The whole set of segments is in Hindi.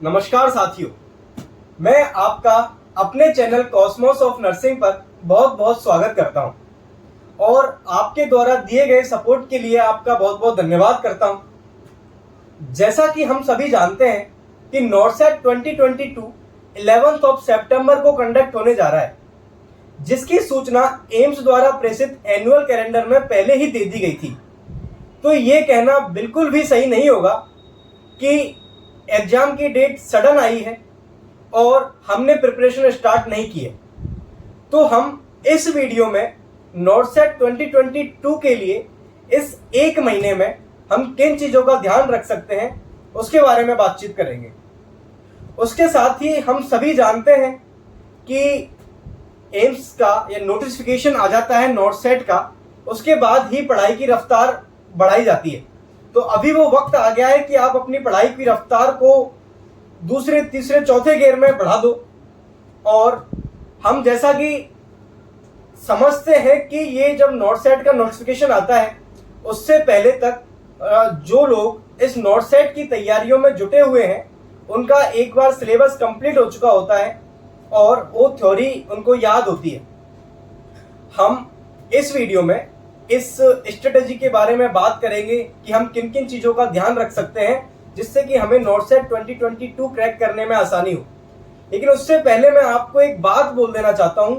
नमस्कार साथियों, मैं आपका अपने चैनल कॉस्मोस ऑफ नर्सिंग पर बहुत बहुत स्वागत करता हूं और आपके द्वारा दिए गए सपोर्ट के लिए आपका बहुत बहुत धन्यवाद करता हूं। जैसा कि हम सभी जानते हैं कि नॉर्सेट 2022 11 सितंबर को कंडक्ट होने जा रहा है, जिसकी सूचना एम्स द्वारा प्रेषित एनुअल कैलेंडर में पहले ही दे दी गई थी। तो ये कहना बिल्कुल भी सही नहीं होगा कि एग्जाम की डेट सडन आई है और हमने प्रिपरेशन स्टार्ट नहीं की है। तो हम इस वीडियो में नॉर्सेट 2022 के लिए इस एक महीने में हम किन चीज़ों का ध्यान रख सकते हैं उसके बारे में बातचीत करेंगे। उसके साथ ही हम सभी जानते हैं कि एम्स का ये नोटिफिकेशन आ जाता है नॉर्सेट का, उसके बाद ही पढ़ाई की रफ्तार बढ़ाई जाती है। तो अभी वो वक्त आ गया है कि आप अपनी पढ़ाई की रफ्तार को दूसरे तीसरे चौथे गियर में बढ़ा दो। और हम जैसा कि समझते हैं कि ये जब नॉर्सेट का नोटिफिकेशन आता है उससे पहले तक जो लोग इस नॉर्सेट की तैयारियों में जुटे हुए हैं उनका एक बार सिलेबस कंप्लीट हो चुका होता है और वो थ्योरी उनको याद होती है। हम इस वीडियो में इस स्ट्रेटेजी के बारे में बात करेंगे कि हम किन किन चीज़ों का ध्यान रख सकते हैं जिससे कि हमें नॉर्सेट 2022 क्रैक करने में आसानी हो। लेकिन उससे पहले मैं आपको एक बात बोल देना चाहता हूं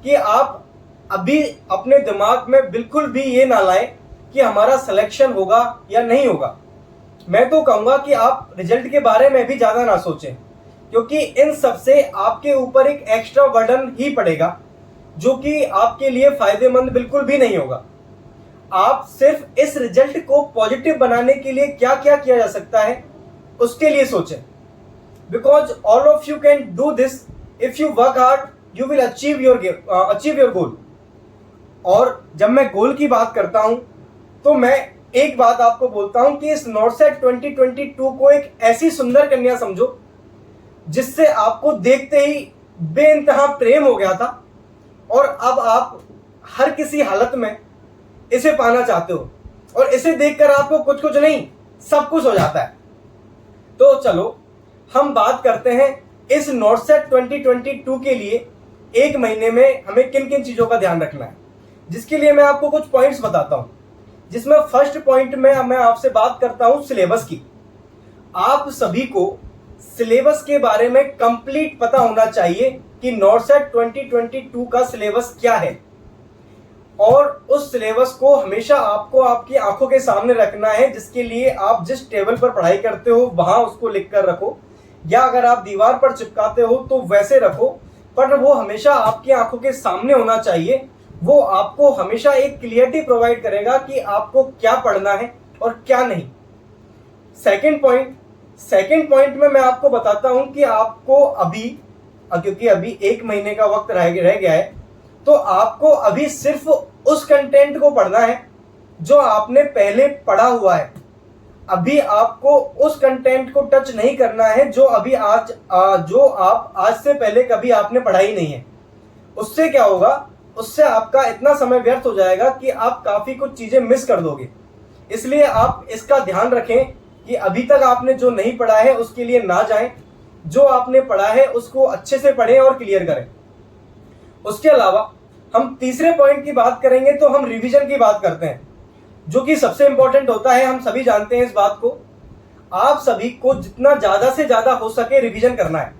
कि आप अभी अपने दिमाग में बिल्कुल भी ये ना लाएं कि हमारा सिलेक्शन होगा या नहीं होगा। मैं तो कहूँगा कि आप रिजल्ट के बारे में भी ज़्यादा ना सोचें, क्योंकि इन सब से आपके ऊपर एक एक्स्ट्रा बर्डन ही पड़ेगा जो कि आपके लिए फायदेमंद बिल्कुल भी नहीं होगा। आप सिर्फ इस रिजल्ट को पॉजिटिव बनाने के लिए क्या क्या किया जा सकता है उसके लिए सोचें, because all of you can do this if you work hard you will achieve your goal. और जब मैं गोल की बात करता हूं तो मैं एक बात आपको बोलता हूं कि इस नॉर्सेट 2022 को एक ऐसी सुंदर कन्या समझो जिससे आपको देखते ही बेइंतहा प्रेम हो गया था और अब आप हर किसी हालत में इसे पाना चाहते हो और इसे देखकर आपको कुछ कुछ नहीं सब कुछ हो जाता है। तो चलो हम बात करते हैं इस नॉर्सेट 2022 के लिए एक महीने में हमें किन किन चीज़ों का ध्यान रखना है, जिसके लिए मैं आपको कुछ पॉइंट्स बताता हूं। जिसमें फर्स्ट पॉइंट में मैं आपसे बात करता हूं सिलेबस की। आप सभी को सिलेबस के बारे में कंप्लीट पता होना चाहिए कि नॉर्सेट 2022 का सिलेबस क्या है और उस सिलेबस को हमेशा आपको आपकी आंखों के सामने रखना है, जिसके लिए आप जिस टेबल पर पढ़ाई करते हो वहां उसको लिख कर रखो, या अगर आप दीवार पर चिपकाते हो तो वैसे रखो, पर वो हमेशा आपकी आंखों के सामने होना चाहिए। वो आपको हमेशा एक क्लियरिटी प्रोवाइड करेगा कि आपको क्या पढ़ना है और क्या नहीं। सेकेंड पॉइंट में मैं आपको बताता हूं कि आपको अभी, क्योंकि अभी एक महीने का वक्त रह गया है, तो आपको अभी सिर्फ उस कंटेंट को पढ़ना है जो आपने पहले पढ़ा हुआ है। अभी आपको उस कंटेंट को टच नहीं करना है जो आप आज से पहले कभी आपने पढ़ा ही नहीं है। उससे क्या होगा, उससे आपका इतना समय व्यर्थ हो जाएगा कि आप काफी कुछ चीजें मिस कर दोगे। इसलिए आप इसका ध्यान रखें कि अभी तक आपने जो नहीं पढ़ा है उसके लिए ना जाएं, जो आपने पढ़ा है उसको अच्छे से पढ़ें और क्लियर करें। उसके अलावा हम तीसरे पॉइंट की बात करेंगे तो हम रिवीजन की बात करते हैं, जो कि सबसे इंपॉर्टेंट होता है। हम सभी जानते हैं इस बात को। आप सभी को जितना ज्यादा से ज्यादा हो सके रिवीजन करना है।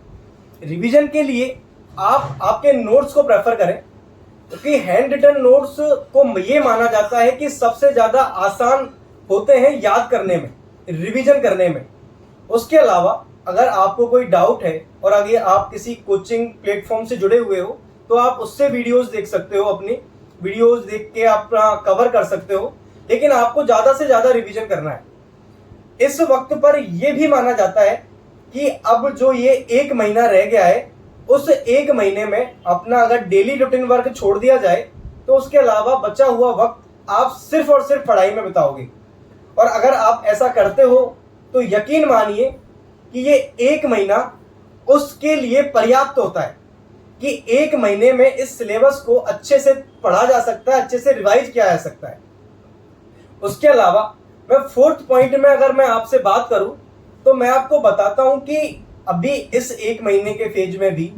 रिवीजन के लिए आप आपके नोट्स को प्रेफर करें, क्योंकि हैंड रिटन नोट्स को ये माना जाता है कि सबसे ज्यादा आसान होते हैं याद करने में, रिवीजन करने में। उसके अलावा अगर आपको कोई डाउट है और अगर आप किसी कोचिंग प्लेटफॉर्म से जुड़े हुए हो तो आप उससे वीडियोस देख सकते हो, अपनी वीडियोस देख के आप कवर कर सकते हो, लेकिन आपको ज़्यादा से ज़्यादा रिवीजन करना है। इस वक्त पर यह भी माना जाता है कि अब जो ये एक महीना रह गया है, उस एक महीने में अपना अगर डेली रूटीन वर्क छोड़ दिया जाए तो उसके अलावा बचा हुआ वक्त आप सिर्फ और सिर्फ पढ़ाई में बिताओगे। और अगर आप ऐसा करते हो तो यकीन मानिए कि ये एक महीना उसके लिए पर्याप्त होता है कि एक महीने में इस सिलेबस को अच्छे से पढ़ा जा सकता है, अच्छे से रिवाइज किया जा सकता है। उसके अलावा मैं फोर्थ पॉइंट में अगर मैं आपसे बात करूं तो मैं आपको बताता हूं कि अभी इस एक महीने के फेज में भी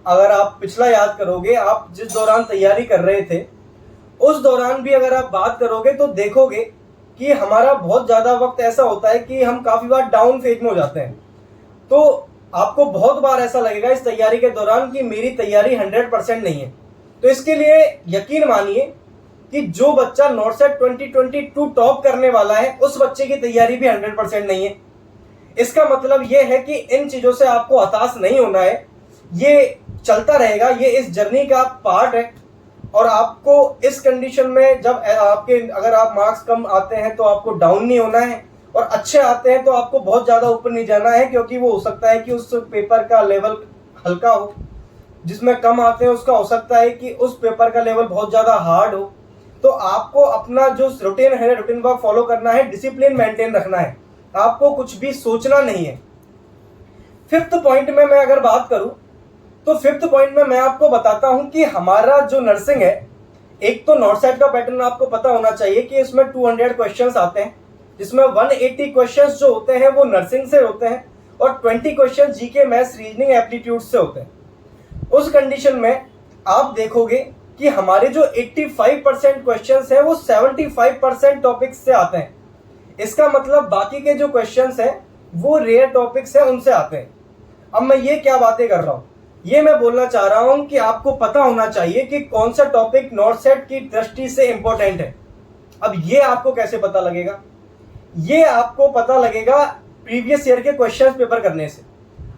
अगर आप पिछला याद करोगे, आप जिस दौरान तैयारी कर रहे थे उस दौरान भी अगर आप बात करोगे तो देखोगे कि हमारा बहुत ज़्यादा वक्त ऐसा होता है कि हम काफ़ी बार डाउन फेज में हो जाते हैं। तो आपको बहुत बार ऐसा लगेगा इस तैयारी के दौरान कि मेरी तैयारी 100% नहीं है। तो इसके लिए यकीन मानिए कि जो बच्चा नॉर्सेट 2022 टॉप करने वाला है उस बच्चे की तैयारी भी 100% नहीं है। इसका मतलब यह है कि इन चीज़ों से आपको हताश नहीं होना है, ये चलता रहेगा, ये इस जर्नी का पार्ट है। और आपको इस कंडीशन में जब आपके अगर आप मार्क्स कम आते हैं तो आपको डाउन नहीं होना है, और अच्छे आते हैं तो आपको बहुत ज़्यादा ऊपर नहीं जाना है, क्योंकि वो हो सकता है कि उस पेपर का लेवल हल्का हो। जिसमें कम आते हैं उसका हो सकता है कि उस पेपर का लेवल बहुत ज़्यादा हार्ड हो। तो आपको अपना जो रूटीन है, रूटीन वर्क फॉलो करना है, डिसिप्लिन मेंटेन रखना है, आपको कुछ भी सोचना नहीं है। फिफ्थ पॉइंट में मैं अगर बात करूं तो फिफ्थ पॉइंट में मैं आपको बताता हूं कि हमारा जो नर्सिंग है, एक तो नॉर्सेट का पैटर्न आपको पता होना चाहिए कि इसमें 200 क्वेश्चंस आते हैं, जिसमें 180 क्वेश्चंस जो होते हैं वो नर्सिंग से होते हैं और 20 questions GK, maths, reasoning, aptitude से होते हैं। उस कंडीशन में आप देखोगे कि हमारे जो 85% क्वेश्चंस हैं वो 75% टॉपिक्स से आते हैं। इसका मतलब बाकी के जो क्वेश्चंस हैं वो रेयर टॉपिक्स हैं, उनसे आते हैं। अब मैं ये क्या बातें कर रहा हूं, ये मैं बोलना चाह रहा हूं कि आपको पता होना चाहिए कि कौन सा टॉपिक नॉर्सेट की दृष्टि से इंपॉर्टेंट है। अब ये आपको कैसे पता लगेगा? ये आपको पता लगेगा प्रीवियस ईयर के क्वेश्चन पेपर करने से।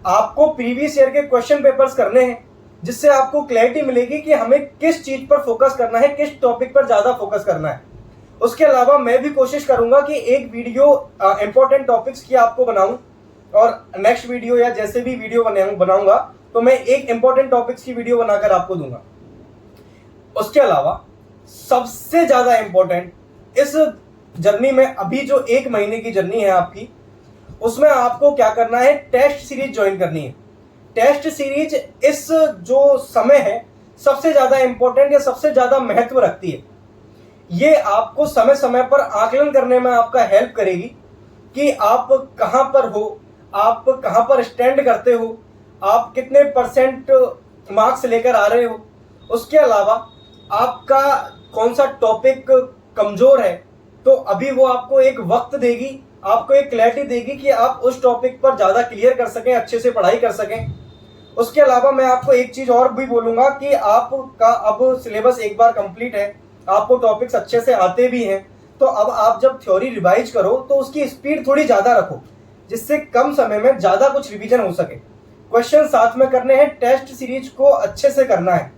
आपको प्रीवियस ईयर के क्वेश्चन पेपर्स करने हैं, जिससे आपको क्लैरिटी मिलेगी कि हमें किस चीज पर फोकस करना है, किस टॉपिक पर ज्यादा फोकस करना है। उसके अलावा मैं भी कोशिश करूंगा कि एक वीडियो इंपॉर्टेंट टॉपिक्स की आपको बनाऊं, और नेक्स्ट वीडियो या जैसे भी वीडियो बनाऊंगा तो मैं एक इंपॉर्टेंट टॉपिक्स की वीडियो बनाकर आपको दूंगा। उसके अलावा सबसे ज्यादा इंपॉर्टेंट इस जर्नी में, अभी जो एक महीने की जर्नी है आपकी, उसमें आपको क्या करना है, टेस्ट सीरीज ज्वाइन करनी है। टेस्ट सीरीज इस जो समय है सबसे ज्यादा इंपॉर्टेंट या सबसे ज्यादा महत्व रखती है। ये आपको समय समय पर आकलन करने में आपका हेल्प करेगी कि आप कहां पर हो, आप कहां पर स्टैंड करते हो, आप कितने परसेंट मार्क्स लेकर आ रहे हो। उसके अलावा आपका कौन सा टॉपिक कमजोर है, तो अभी वो आपको एक वक्त देगी, आपको एक क्लैरिटी देगी कि आप उस टॉपिक पर ज़्यादा क्लियर कर सकें, अच्छे से पढ़ाई कर सकें। उसके अलावा मैं आपको एक चीज़ और भी बोलूँगा कि आपका अब सिलेबस एक बार कंप्लीट है, आपको टॉपिक्स अच्छे से आते भी हैं, तो अब आप जब थ्योरी रिवाइज करो तो उसकी स्पीड थोड़ी ज़्यादा रखो, जिससे कम समय में ज़्यादा कुछ रिवीजन हो सके। क्वेश्चन साथ में करने हैं, टेस्ट सीरीज को अच्छे से करना है।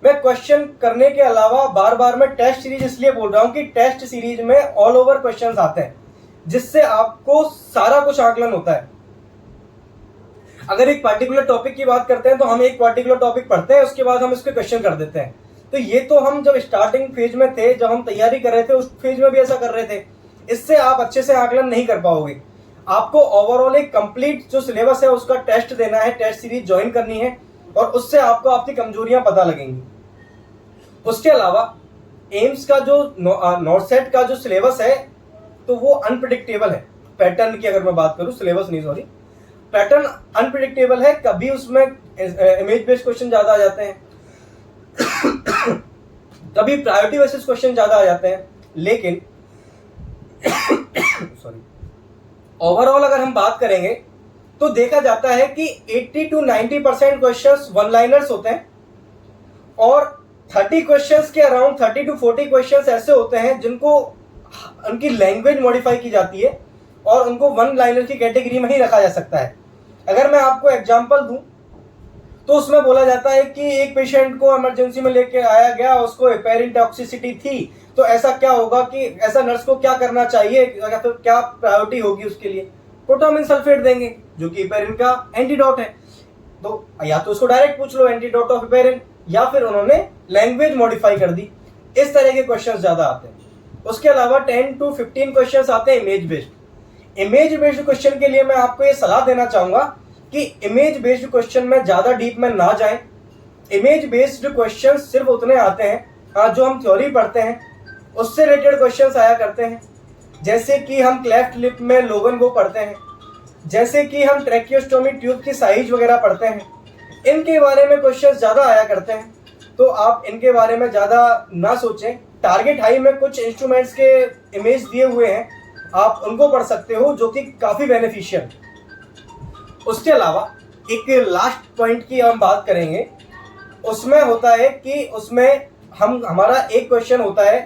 मैं क्वेश्चन करने के अलावा बार बार मैं टेस्ट सीरीज इसलिए बोल रहा हूं कि टेस्ट सीरीज में ऑल ओवर क्वेश्चंस आते हैं, जिससे आपको सारा कुछ आकलन होता है। अगर एक पर्टिकुलर टॉपिक की बात करते हैं तो हम एक पर्टिकुलर टॉपिक पढ़ते हैं, उसके बाद हम इसके क्वेश्चन कर देते हैं। तो ये तो हम जब स्टार्टिंग फेज में थे, जब हम तैयारी कर रहे थे, उस फेज में भी ऐसा कर रहे थे। इससे आप अच्छे से आकलन नहीं कर पाओगे। आपको ओवरऑल एक कंप्लीट जो सिलेबस है उसका टेस्ट देना है, टेस्ट सीरीज ज्वाइन करनी है, और उससे आपको आपकी कमजोरियां पता लगेंगी। उसके अलावा एम्स का जो नॉर्सेट का जो सिलेबस है तो वो अनप्रिडिक्टेबल है। पैटर्न की अगर मैं बात करूं, सिलेबस नहीं सॉरी, पैटर्न अनप्रिडिक्टेबल है। कभी उसमें इमेज बेस्ड क्वेश्चन ज्यादा आ जाते हैं, कभी प्रायोरिटी बेसिस क्वेश्चन ज्यादा आ जाते हैं। लेकिन सॉरी, ओवरऑल अगर हम बात करेंगे तो देखा जाता है कि 80 to 90% क्वेश्चंस वन लाइनर्स होते हैं, और 30 क्वेश्चंस के अराउंड 30 to 40 क्वेश्चंस ऐसे होते हैं जिनको उनकी लैंग्वेज मॉडिफाई की जाती है और उनको वन लाइनर की कैटेगरी में ही रखा जा सकता है। अगर मैं आपको एग्जांपल दूं तो उसमें बोला जाता है कि एक पेशेंट को इमरजेंसी में लेके आया गया, उसको हेपेरिन टॉक्सिसिटी थी, तो ऐसा क्या होगा कि ऐसा नर्स को क्या करना चाहिए या फिर क्या प्रायोरिटी होगी उसके लिए? प्रोटामिन सल्फेट देंगे, जो कि हेपेरिन का एंटीडोट है। तो या तो उसको डायरेक्ट पूछ लो एंटीडोट ऑफ हेपेरिन, या फिर उन्होंने लैंग्वेज मॉडिफाई कर दी। इस तरह के क्वेश्चंस ज्यादा आते हैं। उसके अलावा 10 to 15 क्वेश्चंस आते हैं image based. Image based question के लिए मैं आपको ये सलाह देना चाहूंगा कि इमेज बेस्ड क्वेश्चन में ज्यादा डीप में ना जाएं। इमेज बेस्ड क्वेश्चन सिर्फ उतने आते हैं जो हम थ्योरी पढ़ते हैं उससे रिलेटेड क्वेश्चंस आया करते हैं। जैसे कि हम क्लेफ्ट लिप में लोगन वो पढ़ते हैं, जैसे कि हम ट्रैकियोस्टोमी ट्यूब की साइज वगैरह पढ़ते हैं, इनके बारे में क्वेश्चंस ज़्यादा आया करते हैं, तो आप इनके बारे में ज़्यादा ना सोचें। टारगेट हाई में कुछ इंस्ट्रूमेंट्स के इमेज दिए हुए हैं, आप उनको पढ़ सकते हो, जो कि काफ़ी बेनिफिशियल। उसके अलावा एक लास्ट पॉइंट की हम बात करेंगे, उसमें होता है कि उसमें हमारा एक क्वेश्चन होता है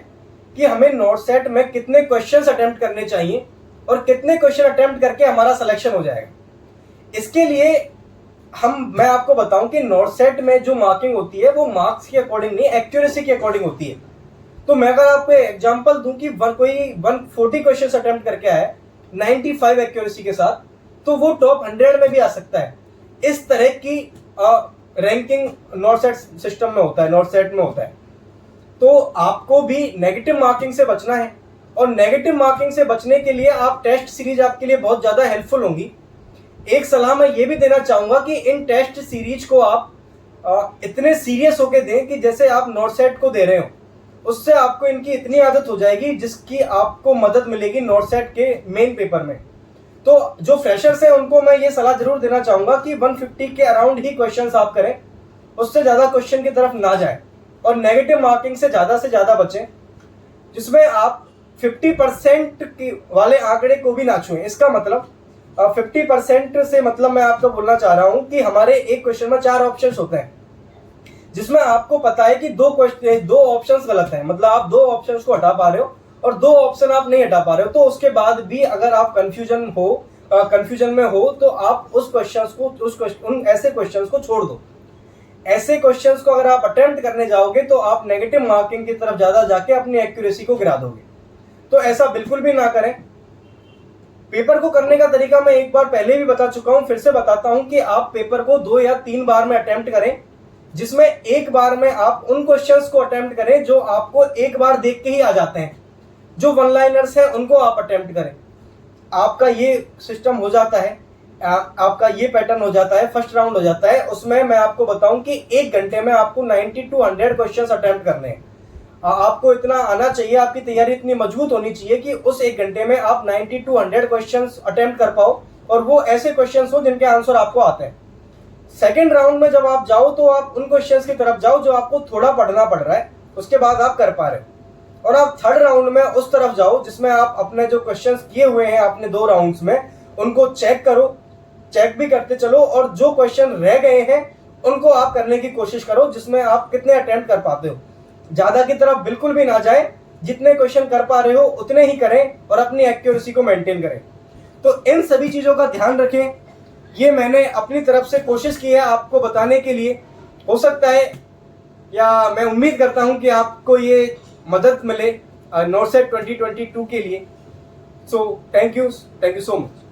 कि हमें नोट सेट में कितने क्वेश्चंस अटेम्प्ट करने चाहिए और कितने क्वेश्चन अटेम्प्ट करके हमारा सिलेक्शन हो जाएगा। इसके लिए मैं आपको बताऊं कि नोट सेट में जो मार्किंग होती है वो मार्क्स के अकॉर्डिंग नहीं, एक्यूरेसी के अकॉर्डिंग होती है। तो मैं अगर आपको एग्जांपल दूं कि कोई 140 क्वेश्चन अटेम्प्ट करके आया है 95 एक्यूरेसी के साथ, तो वो टॉप 100 में भी आ सकता है। इस तरह की रैंकिंग नोट सेट सिस्टम में होता है, नोट सेट में होता है। तो आपको भी नेगेटिव मार्किंग से बचना है, और नेगेटिव मार्किंग से बचने के लिए आप टेस्ट सीरीज आपके लिए बहुत ज़्यादा हेल्पफुल होंगी। एक सलाह मैं ये भी देना चाहूँगा कि इन टेस्ट सीरीज को आप इतने सीरियस होकर दें कि जैसे आप नोट सेट को दे रहे हो, उससे आपको इनकी इतनी आदत हो जाएगी जिसकी आपको मदद मिलेगी नोट सेट के मेन पेपर में। तो जो फ्रेशर्स हैं उनको मैं ये सलाह जरूर देना चाहूँगा कि 150 के अराउंड ही क्वेश्चंस आप करें, उससे ज़्यादा क्वेश्चन की तरफ ना जाएं, और नेगेटिव मार्किंग से ज़्यादा बचें, जिसमें आप 50% वाले आंकड़े को भी ना छुएं। इसका मतलब 50% से मतलब मैं आपको बोलना चाह रहा हूं कि हमारे एक क्वेश्चन में 4 ऑप्शंस होते हैं, जिसमें आपको पता है कि 2 ऑप्शंस गलत हैं, मतलब आप 2 ऑप्शंस को हटा पा रहे हो और 2 ऑप्शन आप नहीं हटा पा रहे हो। तो उसके बाद भी अगर आप कंफ्यूजन में हो तो आप उन ऐसे क्वेश्चंस को छोड़ दो। ऐसे क्वेश्चंस को अगर आप अटेम्प्ट करने जाओगे तो आप नेगेटिव मार्किंग की तरफ ज्यादा जाके अपनी एक्यूरेसी को गिरा दोगे। तो ऐसा बिल्कुल भी ना करें। पेपर को करने का तरीका मैं एक बार पहले भी बता चुका हूं, फिर से बताता हूं कि आप पेपर को 2 या 3 बार में अटेम्प्ट करें, जिसमें एक बार में आप उन क्वेश्चंस को अटेम्प्ट करें जो आपको एक बार देख के ही आ जाते हैं। जो वन लाइनर्स हैं उनको आप अटेम्प्ट करें। आपका ये सिस्टम हो जाता है, आपका ये पैटर्न हो जाता है, फर्स्ट राउंड हो जाता है। उसमें मैं आपको बताऊं कि 1 घंटे में आपको 90 to 100 क्वेश्चंस अटेम्प्ट करने हैं। आपको इतना आना चाहिए, आपकी तैयारी इतनी मजबूत होनी चाहिए कि उस 1 घंटे में आप 90 to 100 क्वेश्चंस अटेम्प्ट कर पाओ, और वो ऐसे क्वेश्चंस हो जिनके आंसर आपको आते हैं। सेकेंड राउंड में जब आप जाओ तो आप उन क्वेश्चंस की तरफ जाओ जो आपको थोड़ा पढ़ना पड़ रहा है, उसके बाद आप कर पा रहे हो। और आप थर्ड राउंड में उस तरफ जाओ जिसमें आप अपने जो क्वेश्चंस किए हुए हैं आपने 2 राउंड्स में, उनको चेक करो, चेक भी करते चलो, और जो क्वेश्चन रह गए हैं उनको आप करने की कोशिश करो, जिसमें आप कितने अटेम्प्ट कर पाते हो। ज्यादा की तरफ बिल्कुल भी ना जाए, जितने क्वेश्चन कर पा रहे हो उतने ही करें और अपनी एक्यूरेसी को मेंटेन करें। तो इन सभी चीजों का ध्यान रखें। ये मैंने अपनी तरफ से कोशिश की है आपको बताने के लिए। हो सकता है, या मैं उम्मीद करता हूं कि आपको ये मदद मिले नोट सेट 2022 के लिए। So thank you so much.